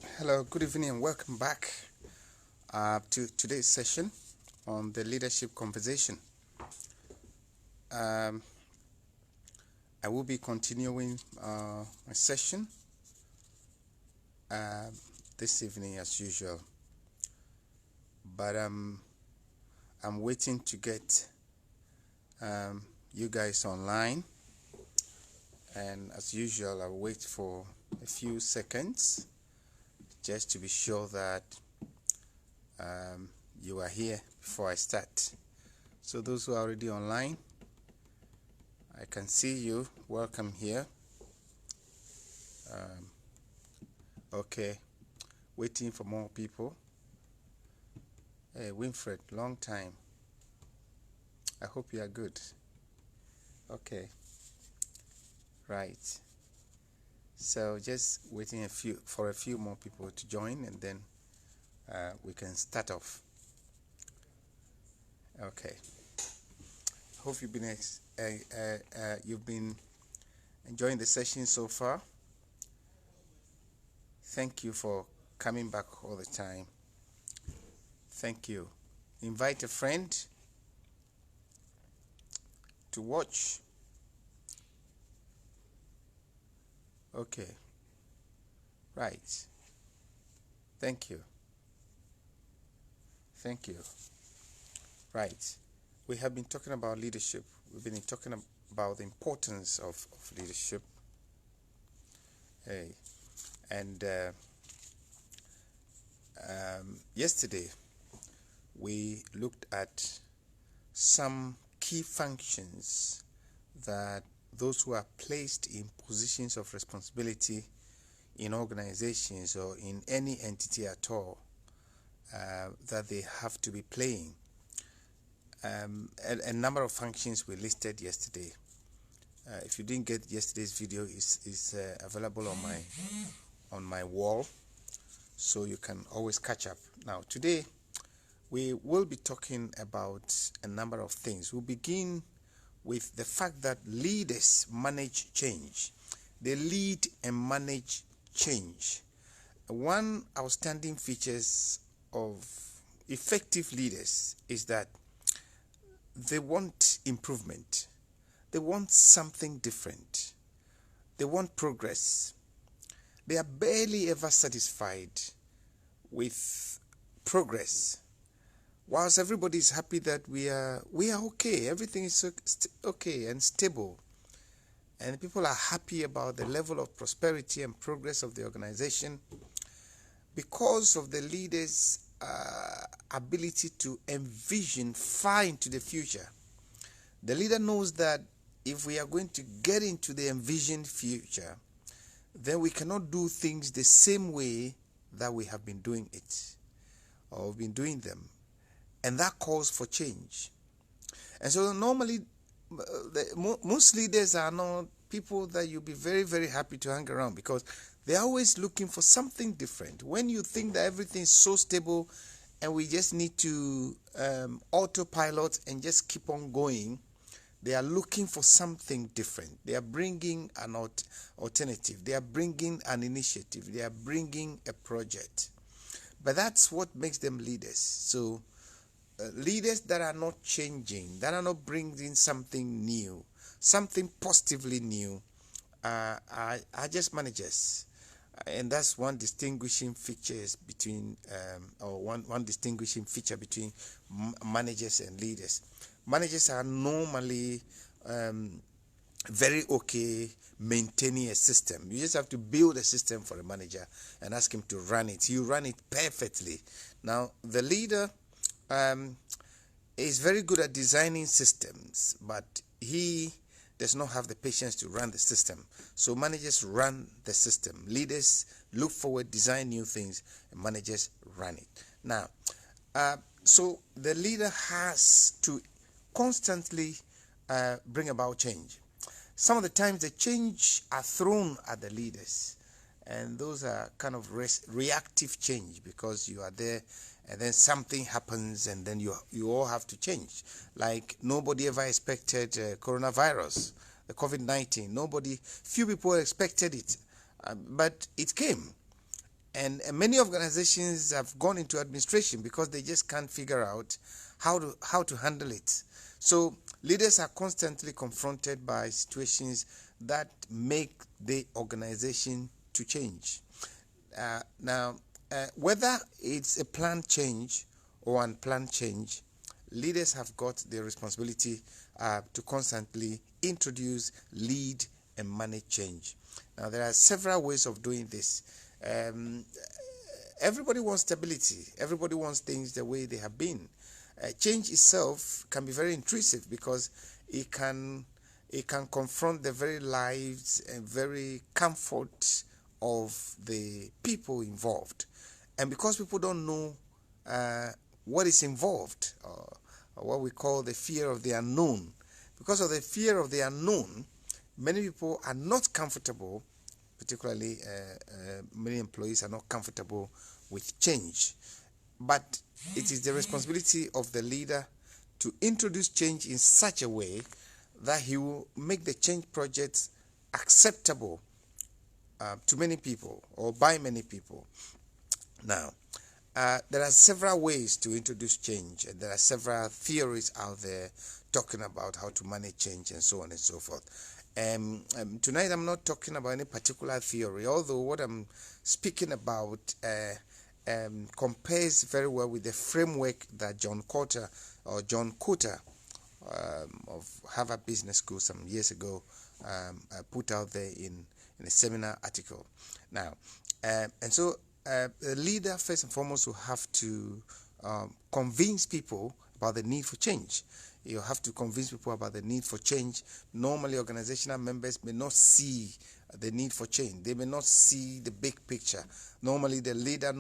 Hello, good evening, and welcome back to today's session on the leadership conversation. Um, I will be continuing my session uh, this evening as usual, but I'm waiting to get you guys online, and as usual, I'll wait for a few seconds just to be sure that you are here before I start. So those who are already online, I can see you. Welcome here. Okay, waiting for more people. Hey, Winfred, long time. I hope you are good. Okay, right. So just waiting for a few more people to join, and then we can start off. Okay. Hope you've been enjoying the session so far. Thank you for coming back all the time. Thank you. Invite a friend to watch. Okay. Right. Thank you. Thank you. Right. We have been talking about leadership. We've been talking about the importance of leadership. Hey. And yesterday we looked at some key functions that those who are placed in positions of responsibility in organizations or in any entity at all that they have to be playing. A number of functions were listed yesterday. If you didn't get yesterday's video, is available on my wall, so you can always catch up. Now today we will be talking about a number of things. We'll begin with the fact that leaders manage change. They lead and manage change. One outstanding features of effective leaders is that they want improvement. They want something different. They want progress. They are barely ever satisfied with progress. Whilst everybody is happy that we are okay, everything is okay and stable, and people are happy about the level of prosperity and progress of the organization, because of the leaders' ability to envision far into the future. The leader knows that if we are going to get into the envisioned future, then we cannot do things the same way that we have been doing it or we've been doing them. And that calls for change. And so normally, most leaders are not people that you'll be very, very happy to hang around, because they're always looking for something different. When you think that everything is so stable and we just need to autopilot and just keep on going, they are looking for something different. They are bringing an alternative. They are bringing an initiative. They are bringing a project. But that's what makes them leaders. So leaders that are not changing, that are not bringing something new, something positively new, are just managers. And that's one distinguishing features between, one distinguishing feature between managers and leaders. Managers are normally very okay maintaining a system. You just have to build a system for a manager and ask him to run it. You run it perfectly. Now, the leader is very good at designing systems, but he does not have the patience to run the system. So managers run the system. Leaders look forward, design new things, and managers run it. Now, so the leader has to constantly bring about change. Some of the times the change are thrown at the leaders, and those are kind of reactive change, because you are there and then something happens and then you all have to change. Like nobody ever expected coronavirus, the COVID-19. Few people expected it, but it came. And many organizations have gone into administration because they just can't figure out how to handle it. So leaders are constantly confronted by situations that make the organization to change. Now, whether it's a planned change or unplanned change, leaders have got the responsibility to constantly introduce, lead, and manage change. Now, there are several ways of doing this. Everybody wants stability. Everybody wants things the way they have been. Change itself can be very intrusive because it can confront the very lives and very comfort of the people involved. And because people don't know what is involved, or what we call the fear of the unknown, because of the fear of the unknown, many people are not comfortable, particularly many employees are not comfortable with change. But it is the responsibility of the leader to introduce change in such a way that he will make the change projects acceptable to many people or by many people. Now, there are several ways to introduce change, and there are several theories out there talking about how to manage change and so on and so forth. Tonight I'm not talking about any particular theory, although what I'm speaking about compares very well with the framework that John Kotter of Harvard Business School some years ago put out there in a seminar article. Now, and so the leader first and foremost will have to convince people about the need for change. You have to convince people about the need for change. Normally, organizational members may not see the need for change. They may not see the big picture. Normally, the leader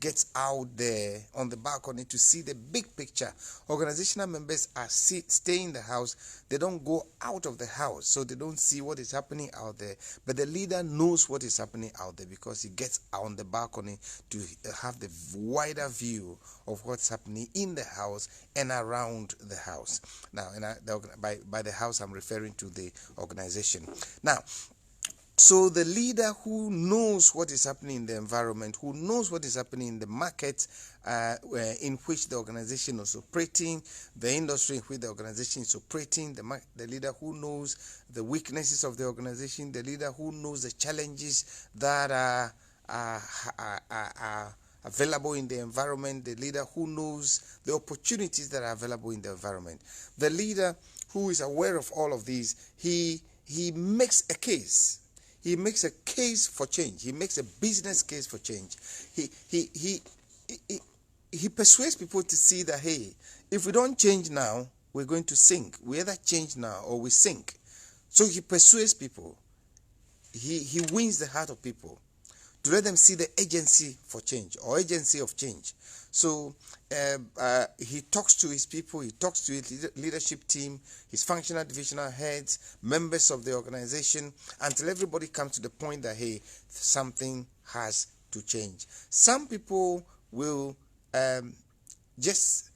gets out there on the balcony to see the big picture. Organizational members stay in the house. They don't go out of the house, so they don't see what is happening out there. But the leader knows what is happening out there because he gets out on the balcony to have the wider view of what's happening in the house and around the house. Now, by the house, I'm referring to the organization. Now, so the leader who knows what is happening in the environment, who knows what is happening in the market in which the organization is operating, the industry in which the organization is operating, the leader who knows the weaknesses of the organization, the leader who knows the challenges that are available in the environment, the leader who knows the opportunities that are available in the environment. The leader who is aware of all of these, he makes a case. He makes a case for change. He makes a business case for change. He persuades people to see that, hey, if we don't change now, we're going to sink. We either change now or we sink. So he persuades people. He wins the heart of people to let them see the agency for change or agency of change. So he talks to his people, he talks to his leadership team, his functional divisional heads, members of the organization, until everybody comes to the point that, hey, something has to change. Some people will just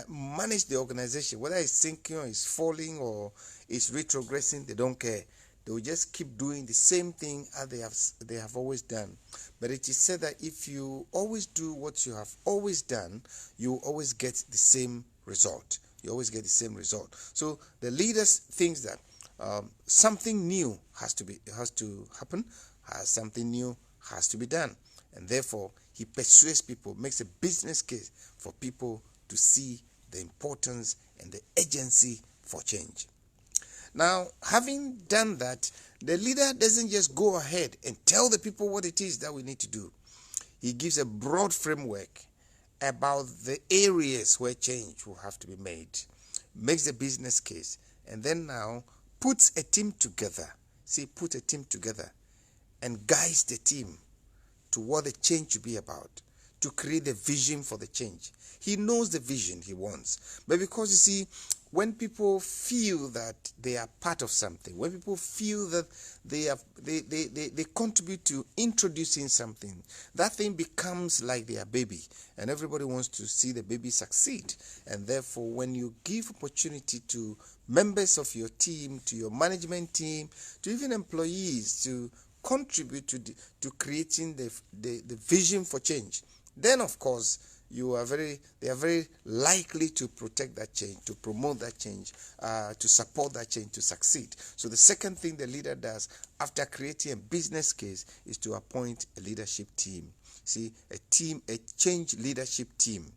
manage the organization, whether it's sinking or it's falling or it's retrogressing, they don't care. They will just keep doing the same thing as they have always done. But it is said that if you always do what you have always done, you always get the same result. You always get the same result. So the leaders thinks that something new has to happen, something new has to be done, and therefore he persuades people, makes a business case for people to see the importance and the agency for change. Now, having done that, the leader doesn't just go ahead and tell the people what it is that we need to do. He gives a broad framework about the areas where change will have to be made, makes a business case, and then now puts a team together. Put a team together and guides the team to what the change should be about, to create the vision for the change. He knows the vision he wants. But because you see, when people feel that they are part of something, when people feel that they contribute to introducing something, that thing becomes like their baby, and everybody wants to see the baby succeed. And therefore, when you give opportunity to members of your team, to your management team, to even employees to contribute to creating the vision for change, then of course they are very likely to protect that change, to promote that change, to support that change to succeed. So the second thing the leader does after creating a business case is to appoint a leadership team. See, a change leadership team,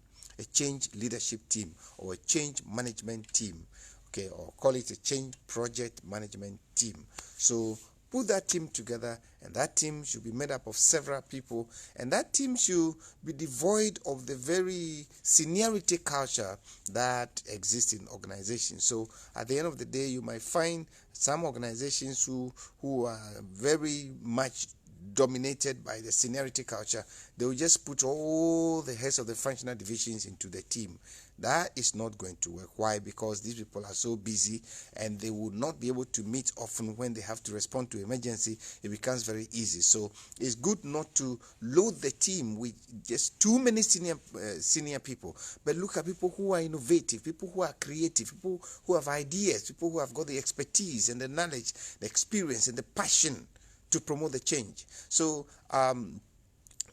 or a change management team, okay, or call it a change project management team. So put that team together, and that team should be made up of several people, and that team should be devoid of the very seniority culture that exists in organizations. So at the end of the day, you might find some organizations who are very much dominated by the seniority culture. They will just put all the heads of the functional divisions into the team. That is not going to work. Why? Because these people are so busy and they will not be able to meet often. When they have to respond to emergency, it becomes very easy. So it's good not to load the team with just too many senior people, but look at people who are innovative, people who are creative, people who have ideas, people who have got the expertise and the knowledge, the experience and the passion to promote the change. So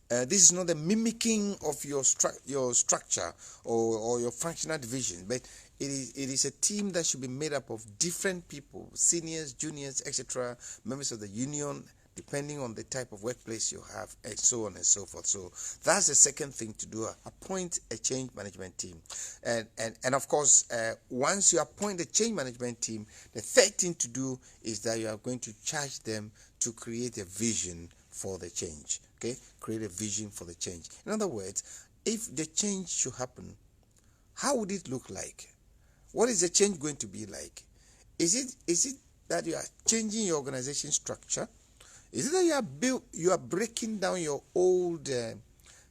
this is not the mimicking of your structure or your functional division, but it is a team that should be made up of different people, seniors, juniors, etc., members of the union, depending on the type of workplace you have, and so on and so forth. So that's the second thing to do: appoint a change management team. And of course, once you appoint the change management team, the third thing to do is that you are going to charge them to create a vision for the change. Okay, create a vision for the change. In other words, if the change should happen, how would it look like? What is the change going to be like? Is it that you are changing your organization structure? Is it that you are breaking down your old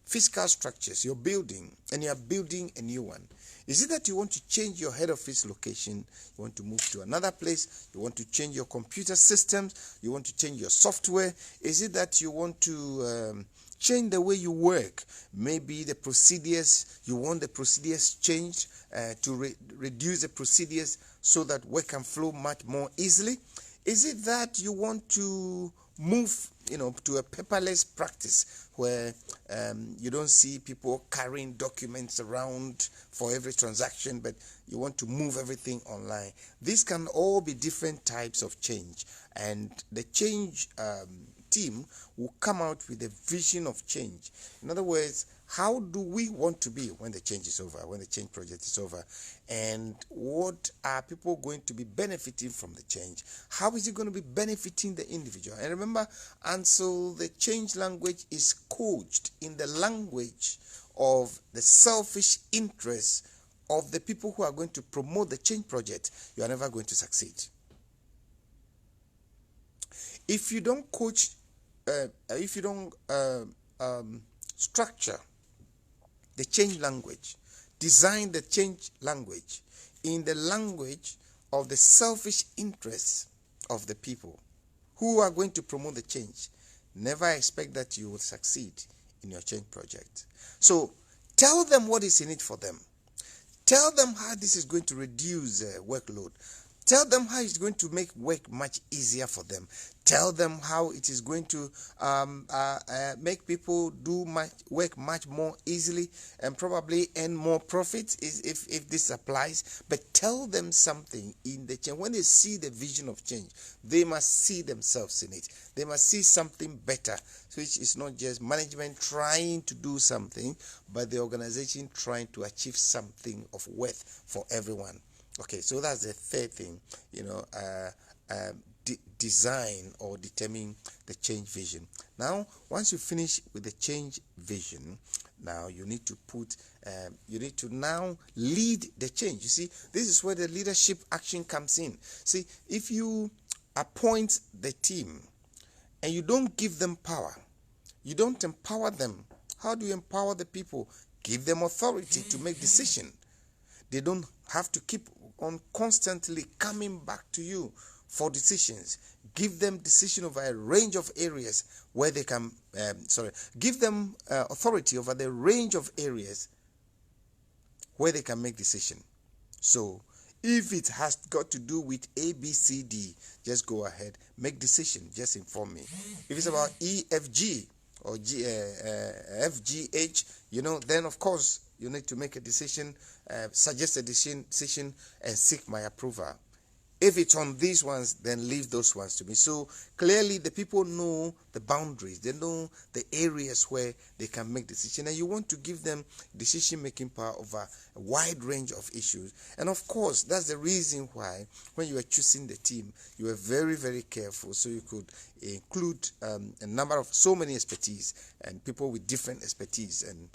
fiscal structures, your building, and you are building a new one? Is it that you want to change your head office location? You want to move to another place? You want to change your computer systems? You want to change your software? Is it that you want to change the way you work? Maybe the procedures, you want the procedures changed to reduce the procedures so that work can flow much more easily? Is it that you want to move to a paperless practice where you don't see people carrying documents around for every transaction, but you want to move everything online? These can all be different types of change, and the change team will come out with a vision of change. In other words, how do we want to be when the change is over, when the change project is over? And what are people going to be benefiting from the change? How is it going to be benefiting the individual? And remember, until the change language is coached in the language of the selfish interests of the people who are going to promote the change project, you are never going to succeed. If you don't coach, if you don't structure the change language, design the change language in the language of the selfish interests of the people who are going to promote the change, never expect that you will succeed in your change project. So tell them what is in it for them. Tell them how this is going to reduce workload. Tell them how it's going to make work much easier for them. Tell them how it is going to make people do work much more easily and probably earn more profits if this applies. But tell them something in the change. When they see the vision of change, they must see themselves in it. They must see something better, which is not just management trying to do something, but the organization trying to achieve something of worth for everyone. Okay, so that's the third thing, design or determine the change vision. Now, once you finish with the change vision, now you need to now lead the change. You see, this is where the leadership action comes in. See, if you appoint the team and you don't give them power, you don't empower them. How do you empower the people? Give them authority to make decisions. They don't have to keep on constantly coming back to you for decisions. Give them decision over a range of areas where they can, give them authority over the range of areas where they can make decision. So If it has got to do with A, B, C, D, just go ahead, make decision, just inform me. If it's about E, F, G, or F, G, H, then of course you need to make a decision, suggest a decision, and seek my approval. If it's on these ones, then leave those ones to me. So clearly the people know the boundaries. They know the areas where they can make decisions. And you want to give them decision-making power over a wide range of issues. And of course, that's the reason why when you are choosing the team, you are very, very careful. So you could include a number of so many expertise and people with different expertise and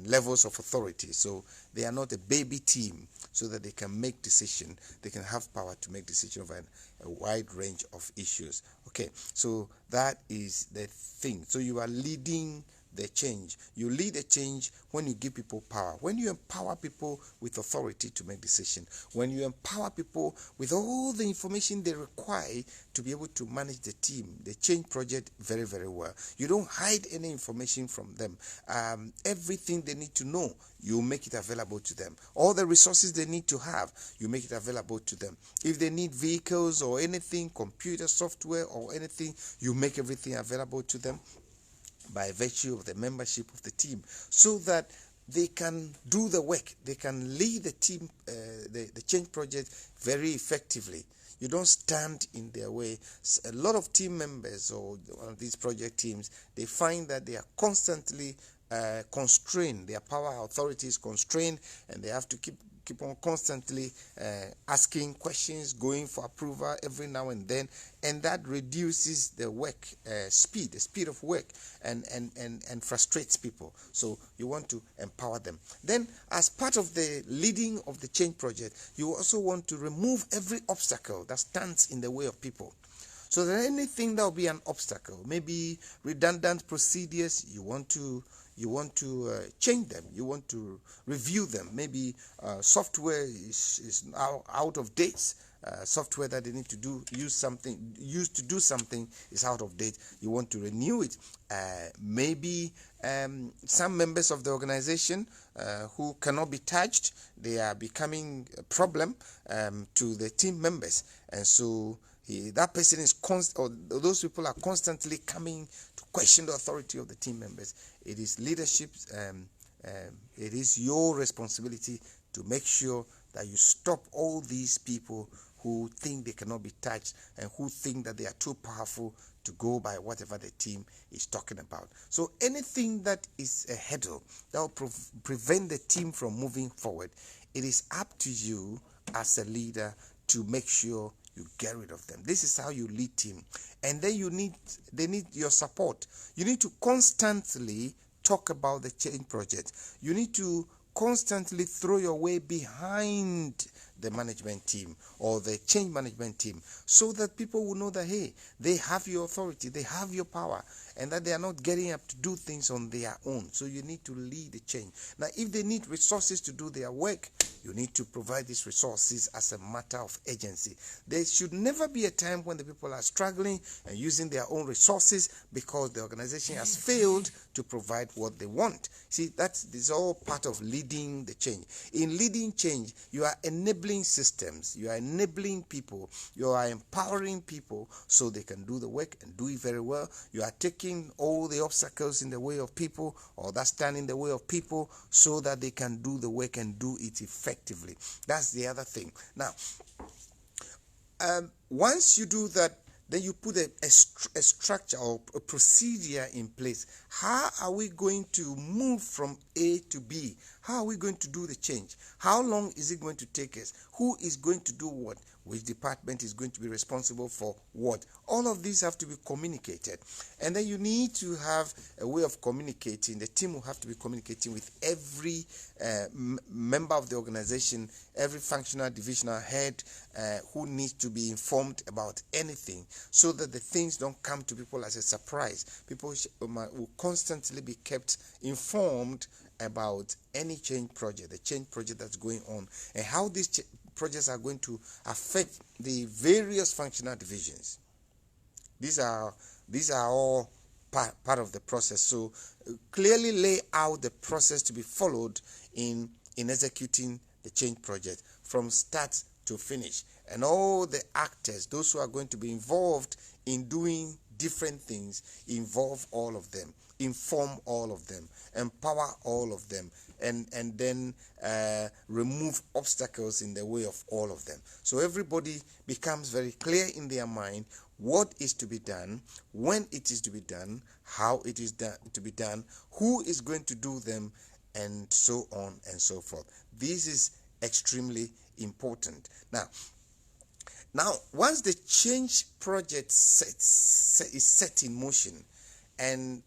levels of authority. So they are not a baby team, so that they can make decision. They can have power to make decision over a wide range of issues. Okay, so that is the thing. So you are leading the change. You lead a change when you give people power. When you empower people with authority to make decisions. When you empower people with all the information they require to be able to manage the team, the change project very, very well. You don't hide any information from them. Everything they need to know, you make it available to them. All the resources they need to have, you make it available to them. If they need vehicles or anything, computer, software or anything, you make everything available to them by virtue of the membership of the team, so that they can do the work. They can lead the team, the change project very effectively. You don't stand in their way. A lot of team members or one of these project teams, they find that they are constantly constrained. Their power authority is constrained, and they have to keep on constantly asking questions, going for approval every now and then, and that reduces the work speed, the speed of work, and frustrates people. So you want to empower them. Then, as part of the leading of the change project, you also want to remove every obstacle that stands in the way of people. So that anything that will be an obstacle, maybe redundant procedures, you want to change them. You want to review them. Maybe software is now out of date. Software that they need to used to do something is out of date. You want to renew it. Maybe some members of the organization who cannot be touched, they are becoming a problem to the team members, and so that person is those people are constantly coming to question the authority of the team members. It is leadership. It is your responsibility to make sure that you stop all these people who think they cannot be touched and who think that they are too powerful to go by whatever the team is talking about. So anything that is a hurdle that will prevent the team from moving forward, it is up to you as a leader to make sure you get rid of them. This is how you lead team. And then they need your support. You need to constantly talk about the change project. You need to constantly throw your weight behind the management team or the change management team, so that people will know that, hey, they have your authority, they have your power, and that they are not getting up to do things on their own. So you need to lead the change. Now, if they need resources to do their work, you need to provide these resources as a matter of urgency. There should never be a time when the people are struggling and using their own resources because the organization has failed to provide what they want. See, that is all part of leading the change. In leading change, you are enabling systems, you are enabling people, you are empowering people so they can do the work and do it very well. You are taking all the obstacles in the way of people or that stand in the way of people so that they can do the work and do it effectively. That's the other thing. Now, once you do that, then you put a structure or a procedure in place. How are we going to move from A to B? How are we going to do the change? How long is it going to take us? Who is going to do what? Which department is going to be responsible for what? All of these have to be communicated. And then you need to have a way of communicating. The team will have to be communicating with every member of the organization, every functional divisional head who needs to be informed about anything, so that the things don't come to people as a surprise. People will constantly be kept informed about any change project, the change project that's going on, and how these projects are going to affect the various functional divisions. These are all part of the process. So clearly lay out the process to be followed in executing the change project from start to finish. And all the actors, those who are going to be involved in doing different things, involve all of them, inform all of them, empower all of them, and then remove obstacles in the way of all of them. So everybody becomes very clear in their mind what is to be done, when it is to be done, how it is to be done, who is going to do them, and so on and so forth. This is extremely important. Now, once the change project is set in motion, and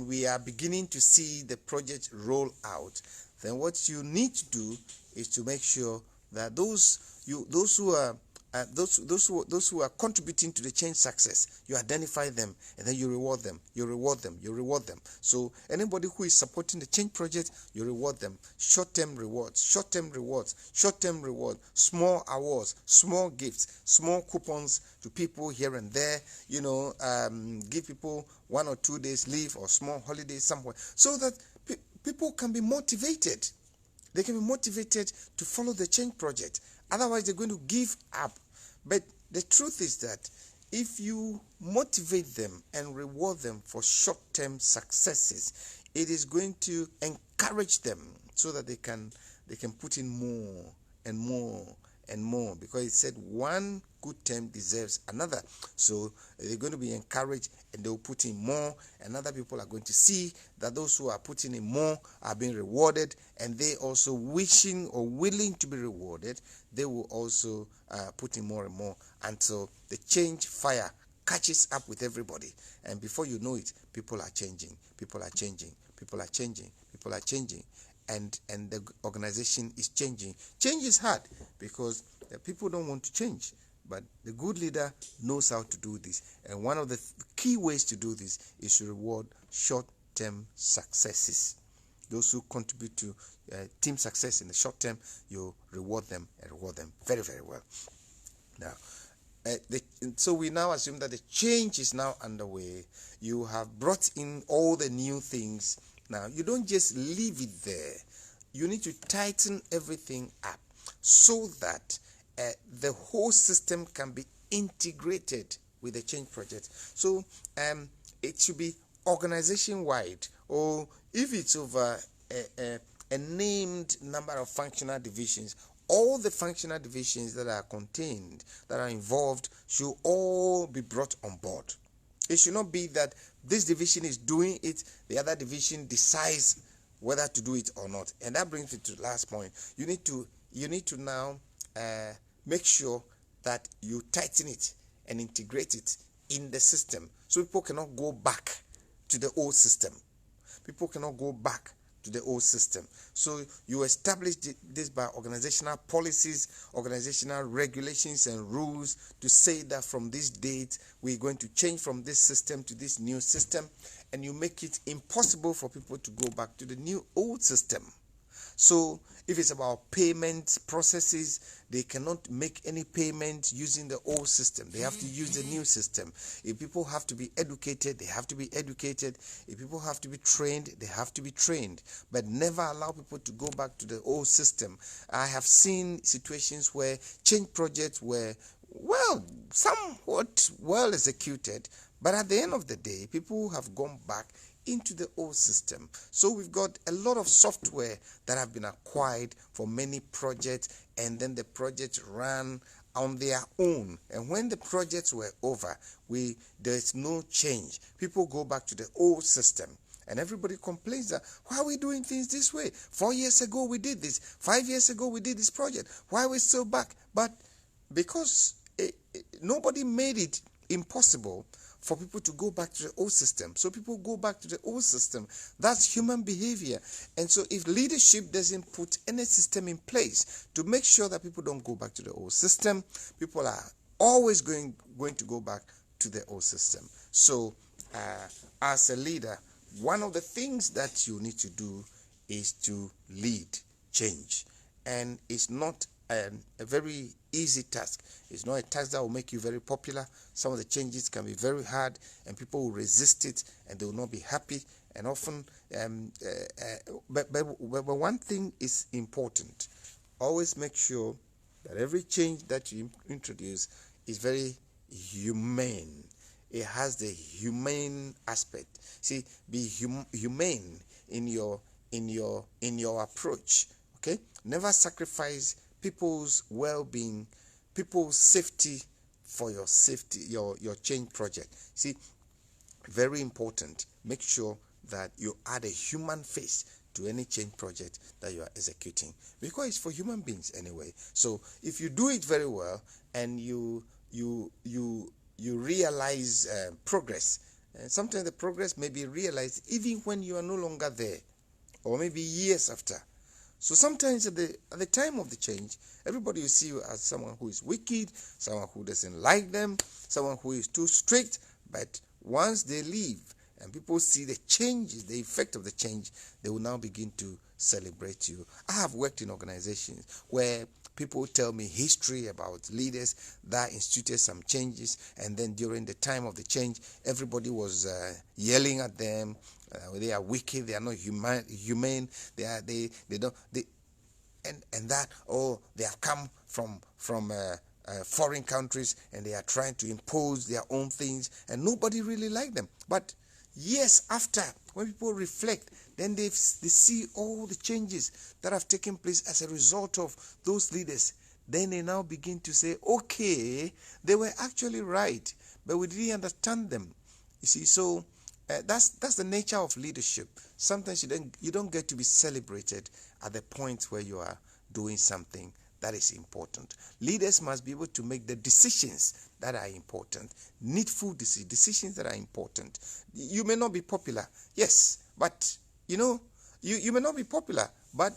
we are beginning to see the project roll out, then what you need to do is to make sure that those who are contributing to the change success, you identify them, and then you reward them. So anybody who is supporting the change project, you reward them. Short-term rewards, small awards, small gifts, small coupons to people here and there. Give people 1 or 2 days leave or small holidays somewhere, so that people can be motivated. They can be motivated to follow the change project. Otherwise, they're going to give up. But the truth is that if you motivate them and reward them for short-term successes, it is going to encourage them so that they can put in more and more and more, because it said one good term deserves another. So they're going to be encouraged, and they'll put in more, and other people are going to see that those who are putting in more are being rewarded, and they also wishing or willing to be rewarded, they will also put in more and more until the change fire catches up with everybody. And before you know it, people are changing, and the organization is changing. Change is hard because people don't want to change, but the good leader knows how to do this. And one of the key ways to do this is to reward short-term successes. Those who contribute to team success in the short term, you reward them very, very well. Now, so we now assume that the change is now underway. You have brought in all the new things. Now, you don't just leave it there. You need to tighten everything up so that the whole system can be integrated with the change project. So it should be organization-wide, or if it's over a named number of functional divisions, all the functional divisions that are contained, that are involved, should all be brought on board. It should not be that this division is doing it, the other division decides whether to do it or not. And that brings me to the last point. You need to now make sure that you tighten it and integrate it in the system, so people cannot go back to the old system. So you establish this by organizational policies, organizational regulations and rules to say that from this date we're going to change from this system to this new system, and you make it impossible for people to go back to the old system. So if it's about payment processes, they cannot make any payment using the old system. They have to use the new system. If people have to be educated, they have to be educated. If people have to be trained, they have to be trained. But never allow people to go back to the old system. I have seen situations where change projects were, somewhat well executed, but at the end of the day, people have gone back into the old system. So we've got a lot of software that have been acquired for many projects, and then the projects ran on their own. And when the projects were over, there's no change. People go back to the old system. And everybody complains that, why are we doing things this way? 4 years ago we did this. 5 years ago we did this project. Why are we still back? But because nobody made it impossible for people to go back to the old system. So people go back to the old system. That's human behavior. And so if leadership doesn't put any system in place to make sure that people don't go back to the old system, people are always going to go back to the old system. So as a leader, one of the things that you need to do is to lead change. And it's not a very easy task. It's not a task that will make you very popular. Some of the changes can be very hard, and people will resist it, and they will not be happy. And often, but one thing is important. Always make sure that every change that you introduce is very humane. It has the humane aspect. See, be humane in your approach. Okay, never sacrifice people's well-being, people's safety for your safety, your change project. See, very important. Make sure that you add a human face to any change project that you are executing, because it's for human beings anyway. So if you do it very well and you realize progress, and sometimes the progress may be realized even when you are no longer there, or maybe years after. So sometimes at the time of the change, everybody will see you as someone who is wicked, someone who doesn't like them, someone who is too strict. But once they leave and people see the changes, the effect of the change, they will now begin to celebrate you. I have worked in organizations where people tell me history about leaders that instituted some changes, and then during the time of the change, everybody was yelling at them. They are wicked. They are not humane. They don't. And that, oh, they have come from foreign countries and they are trying to impose their own things, and nobody really liked them. But years after, when people reflect, then they see all the changes that have taken place as a result of those leaders. Then they now begin to say, okay, they were actually right, but we didn't understand them. You see, so that's the nature of leadership. Sometimes you don't get to be celebrated at the point where you are doing something that is important. Leaders must be able to make the decisions that are important, needful decisions that are important. You may not be popular, yes, but you may not be popular, but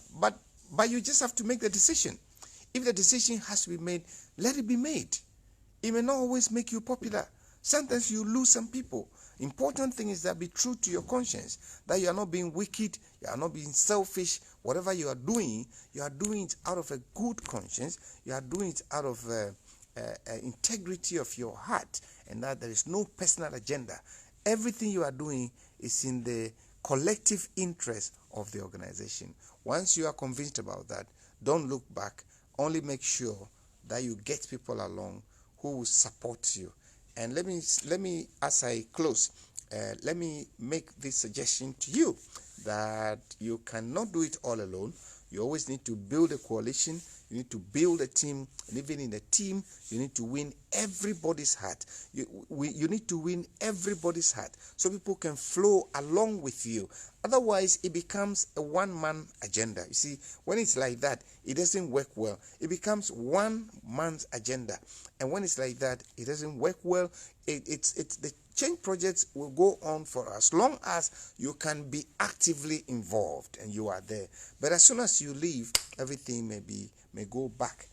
you just have to make the decision. If the decision has to be made, let it be made. It may not always make you popular. Sometimes you lose some people. Important thing is that be true to your conscience, that you are not being wicked, you are not being selfish. Whatever you are doing it out of a good conscience. You are doing it out of integrity of your heart, and that there is no personal agenda. Everything you are doing is in the collective interest of the organization. Once you are convinced about that, don't look back. Only make sure that you get people along who will support you. And let me, as I close, let me make this suggestion to you, that you cannot do it all alone. You always need to build a coalition. You need to build a team, and even in a team, you need to win everybody's heart. You need to win everybody's heart so people can flow along with you. Otherwise, it becomes a one-man agenda. You see, when it's like that, it doesn't work well. It becomes one man's agenda. And when it's like that, it doesn't work well. It's the change projects will go on for as long as you can be actively involved and you are there. But as soon as you leave, everything may go back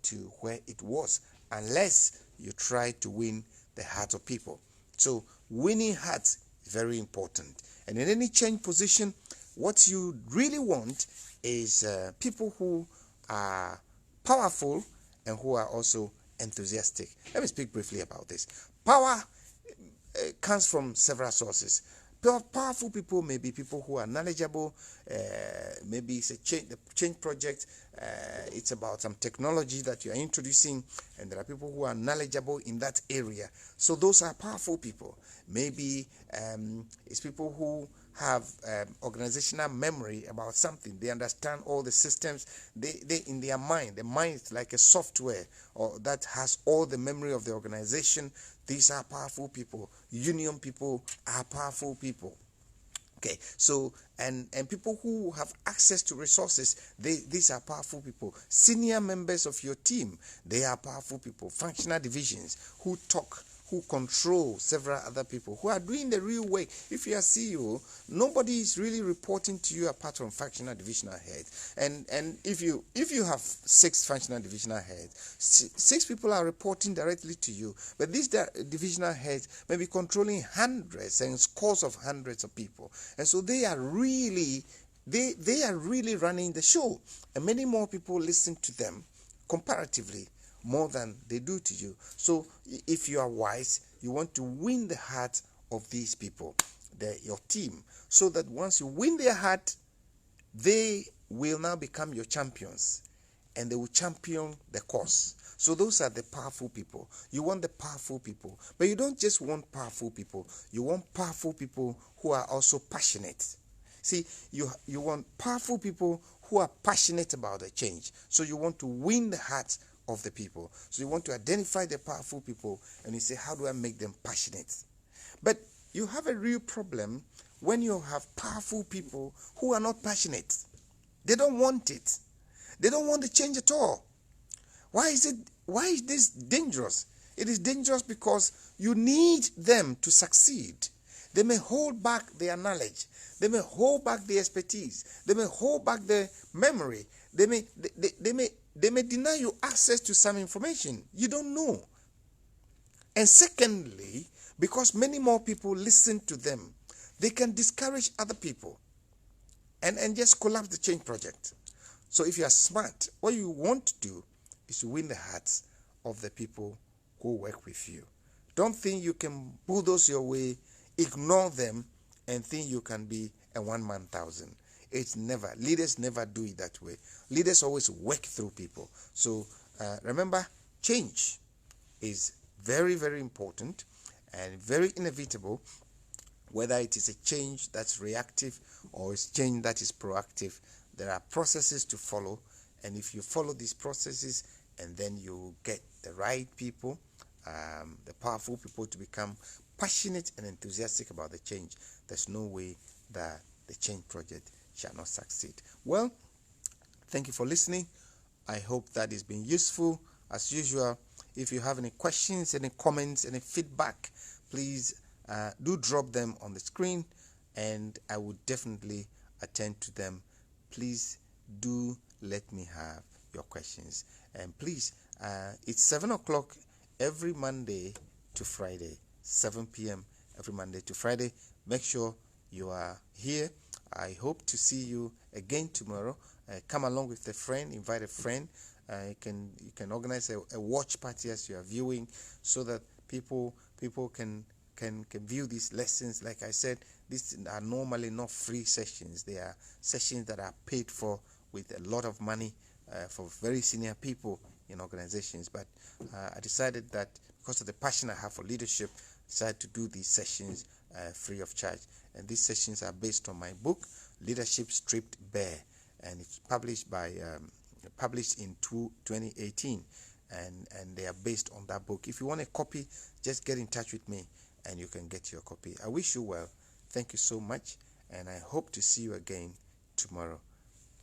to where it was, unless you try to win the heart of people. So winning hearts is very important. And in any change position, what you really want is people who are powerful and who are also enthusiastic. Let me speak briefly about this. Power comes from several sources. Powerful people may be people who are knowledgeable. Maybe it's a change project. It's about some technology that you are introducing, and there are people who are knowledgeable in that area. So those are powerful people. Maybe it's people who have organizational memory about something. They understand all the systems. They in their mind. The mind is like a software or that has all the memory of the organization. These are powerful people. Union people are powerful people. Okay, so and people who have access to resources, these are powerful people. Senior members of your team, they are powerful people. Functional divisions who talk, who control several other people, who are doing the real work. If you are CEO, nobody is really reporting to you apart from functional divisional heads. And if you have 6 functional divisional heads, 6 people are reporting directly to you. But these divisional heads may be controlling hundreds and scores of hundreds of people. And so they are really running the show. And many more people listen to them comparatively more than they do to you. So if you are wise, you want to win the heart of these people, your team, so that once you win their heart, they will now become your champions. and they will champion the cause. So those are the powerful people. You want the powerful people, but you don't just want powerful people. You want powerful people who are also passionate. See, you want powerful people who are passionate about the change. So you want to win the hearts of the people. So you want to identify the powerful people and you say, how do I make them passionate? But you have a real problem when you have powerful people who are not passionate. They don't want it. They don't want the change at all. Why is this dangerous? It is dangerous because you need them to succeed. They may hold back their knowledge. They may hold back their expertise. They may hold back their memory. They may deny you access to some information. You don't know. And secondly, because many more people listen to them, they can discourage other people and just collapse the change project. So if you are smart, what you want to do is to win the hearts of the people who work with you. Don't think you can bulldoze your way, ignore them, and think you can be a one-man thousand. It's never. Leaders never do it that way. Leaders always work through people. So remember, change is very, very important and very inevitable, whether it is a change that's reactive or it's change that is proactive. There are processes to follow, and if you follow these processes, and then you get the right people, the powerful people, to become passionate and enthusiastic about the change, there's no way that the change project shall not succeed. Well, thank you for listening. I hope that has been useful. As usual, if you have any questions, any comments, any feedback, please do drop them on the screen, and I will definitely attend to them. Please do let me have your questions. And please, it's 7 o'clock every Monday to Friday, 7 p.m. every Monday to Friday. Make sure you are here. I hope to see you again tomorrow. Come along with a friend, invite a friend. You can organize a watch party as you are viewing, so that people can view these lessons. Like I said, these are normally not free sessions. They are sessions that are paid for with a lot of money for very senior people in organizations. But I decided that because of the passion I have for leadership, I decided to do these sessions free of charge. And these sessions are based on my book, Leadership Stripped Bare, and it's published in 2018, and they are based on that book. If you want a copy, just get in touch with me and you can get your copy. I wish you well. Thank you so much, and I hope to see you again tomorrow.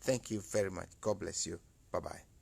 Thank you very much. God bless you. Bye-bye.